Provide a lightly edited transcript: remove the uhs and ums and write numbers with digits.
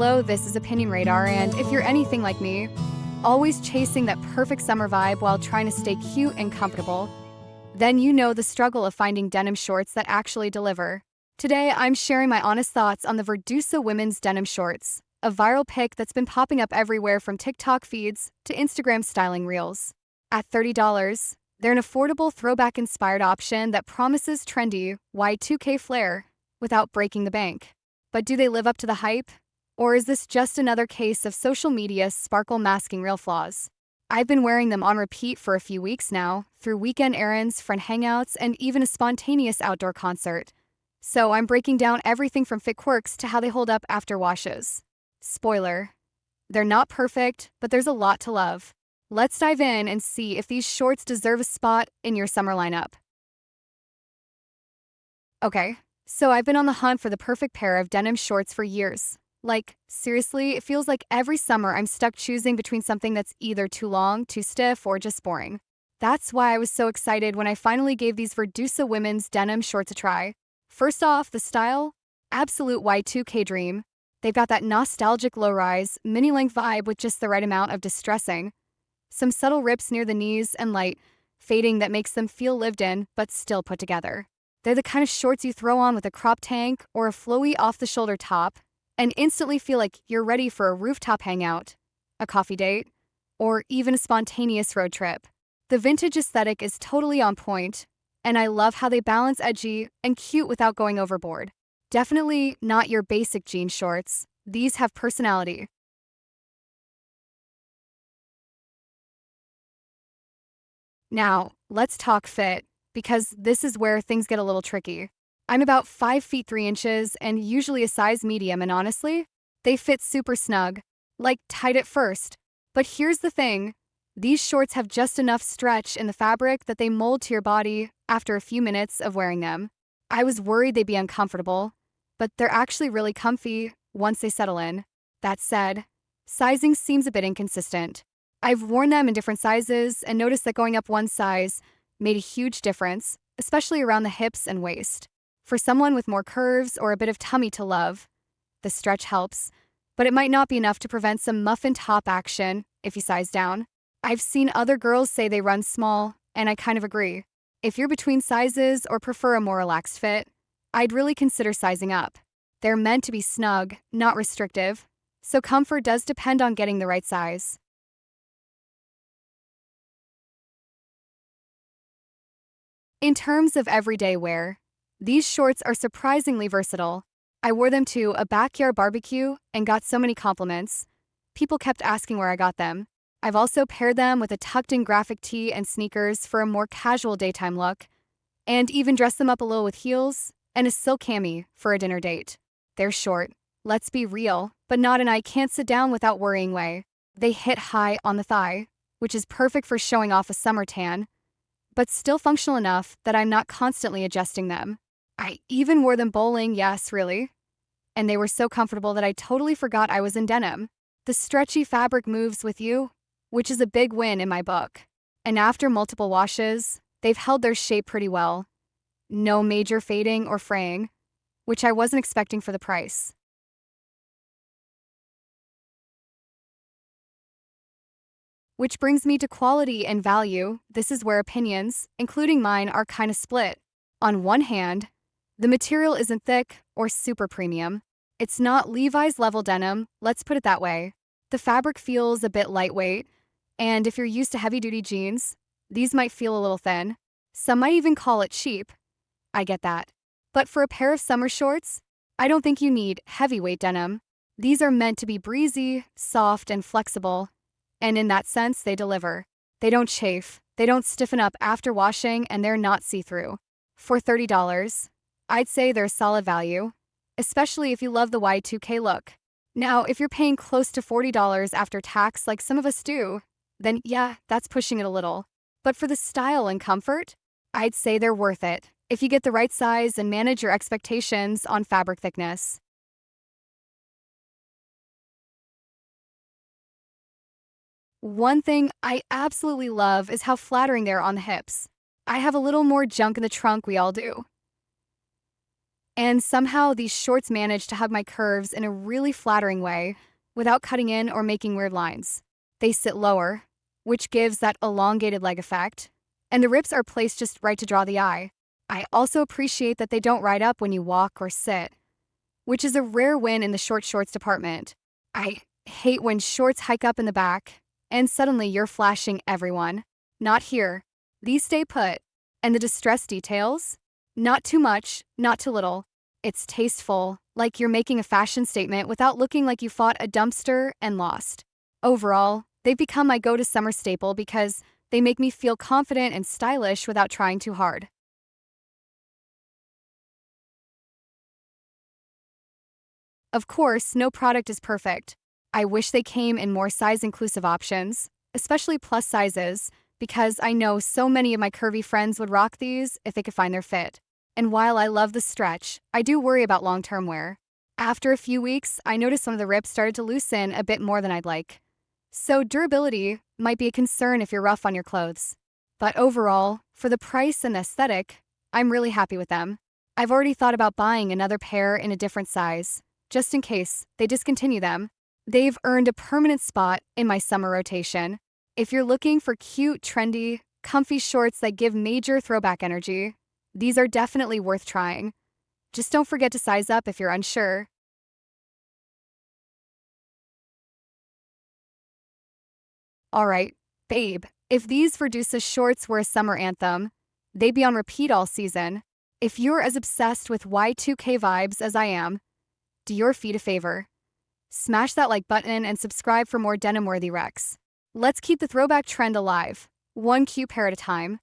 Hello, this is Opinion Radar, and if you're anything like me, always chasing that perfect summer vibe while trying to stay cute and comfortable, then you know the struggle of finding denim shorts that actually deliver. Today, I'm sharing my honest thoughts on the Verdusa women's denim shorts, a viral pic that's been popping up everywhere from TikTok feeds to Instagram styling reels. At $30, they're an affordable throwback-inspired option that promises trendy Y2K flair without breaking the bank. But do they live up to the hype? Or is this just another case of social media's sparkle masking real flaws? I've been wearing them on repeat for a few weeks now, through weekend errands, friend hangouts, and even a spontaneous outdoor concert. So I'm breaking down everything from fit quirks to how they hold up after washes. Spoiler: they're not perfect, but there's a lot to love. Let's dive in and see if these shorts deserve a spot in your summer lineup. Okay, so I've been on the hunt for the perfect pair of denim shorts for years. Like, seriously, it feels like every summer I'm stuck choosing between something that's either too long, too stiff, or just boring. That's why I was so excited when I finally gave these Verdusa women's denim shorts a try. First off, the style? Absolute Y2K dream. They've got that nostalgic low-rise, mini-length vibe with just the right amount of distressing. Some subtle rips near the knees and light fading that makes them feel lived in, but still put together. They're the kind of shorts you throw on with a crop tank or a flowy off-the-shoulder top, and instantly feel like you're ready for a rooftop hangout, a coffee date, or even a spontaneous road trip. The vintage aesthetic is totally on point, and I love how they balance edgy and cute without going overboard. Definitely not your basic jean shorts. These have personality. Now, let's talk fit, because this is where things get a little tricky. I'm about 5 feet 3 inches and usually a size medium, and honestly, they fit super snug, like tight at first. But here's the thing: these shorts have just enough stretch in the fabric that they mold to your body after a few minutes of wearing them. I was worried they'd be uncomfortable, but they're actually really comfy once they settle in. That said, sizing seems a bit inconsistent. I've worn them in different sizes and noticed that going up one size made a huge difference, especially around the hips and waist. For someone with more curves or a bit of tummy to love, the stretch helps, but it might not be enough to prevent some muffin top action if you size down. I've seen other girls say they run small, and I kind of agree. If you're between sizes or prefer a more relaxed fit, I'd really consider sizing up. They're meant to be snug, not restrictive, so comfort does depend on getting the right size. In terms of everyday wear, these shorts are surprisingly versatile. I wore them to a backyard barbecue and got so many compliments. People kept asking where I got them. I've also paired them with a tucked-in graphic tee and sneakers for a more casual daytime look, and even dressed them up a little with heels and a silk cami for a dinner date. They're short, let's be real, but not in I can't sit down without worrying way. They hit high on the thigh, which is perfect for showing off a summer tan, but still functional enough that I'm not constantly adjusting them. I even wore them bowling, yes, really. And they were so comfortable that I totally forgot I was in denim. The stretchy fabric moves with you, which is a big win in my book. And after multiple washes, they've held their shape pretty well. No major fading or fraying, which I wasn't expecting for the price. Which brings me to quality and value. This is where opinions, including mine, are kind of split. On one hand, the material isn't thick or super premium. It's not Levi's level denim, let's put it that way. The fabric feels a bit lightweight, and if you're used to heavy-duty jeans, these might feel a little thin. Some might even call it cheap. I get that. But for a pair of summer shorts, I don't think you need heavyweight denim. These are meant to be breezy, soft, and flexible, and in that sense, they deliver. They don't chafe, they don't stiffen up after washing, and they're not see-through. For $30, I'd say they're solid value, especially if you love the Y2K look. Now, if you're paying close to $40 after tax like some of us do, then yeah, that's pushing it a little. But for the style and comfort, I'd say they're worth it if you get the right size and manage your expectations on fabric thickness. One thing I absolutely love is how flattering they are on the hips. I have a little more junk in the trunk, we all do. And somehow these shorts manage to hug my curves in a really flattering way without cutting in or making weird lines. They sit lower, which gives that elongated leg effect, and the rips are placed just right to draw the eye. I also appreciate that they don't ride up when you walk or sit, which is a rare win in the short shorts department. I hate when shorts hike up in the back, and suddenly you're flashing everyone. Not here. These stay put. And the distress details? Not too much, not too little. It's tasteful, like you're making a fashion statement without looking like you fought a dumpster and lost. Overall, they've become my go-to summer staple because they make me feel confident and stylish without trying too hard. Of course, no product is perfect. I wish they came in more size-inclusive options, especially plus sizes, because I know so many of my curvy friends would rock these if they could find their fit. And while I love the stretch, I do worry about long-term wear. After a few weeks, I noticed some of the rips started to loosen a bit more than I'd like. So durability might be a concern if you're rough on your clothes. But overall, for the price and the aesthetic, I'm really happy with them. I've already thought about buying another pair in a different size, just in case they discontinue them. They've earned a permanent spot in my summer rotation. If you're looking for cute, trendy, comfy shorts that give major throwback energy, these are definitely worth trying. Just don't forget to size up if you're unsure. Alright, babe, if these Verdusa shorts were a summer anthem, they'd be on repeat all season. If you're as obsessed with Y2K vibes as I am, do your feet a favor. Smash that like button and subscribe for more denim-worthy recs. Let's keep the throwback trend alive, one cute pair at a time.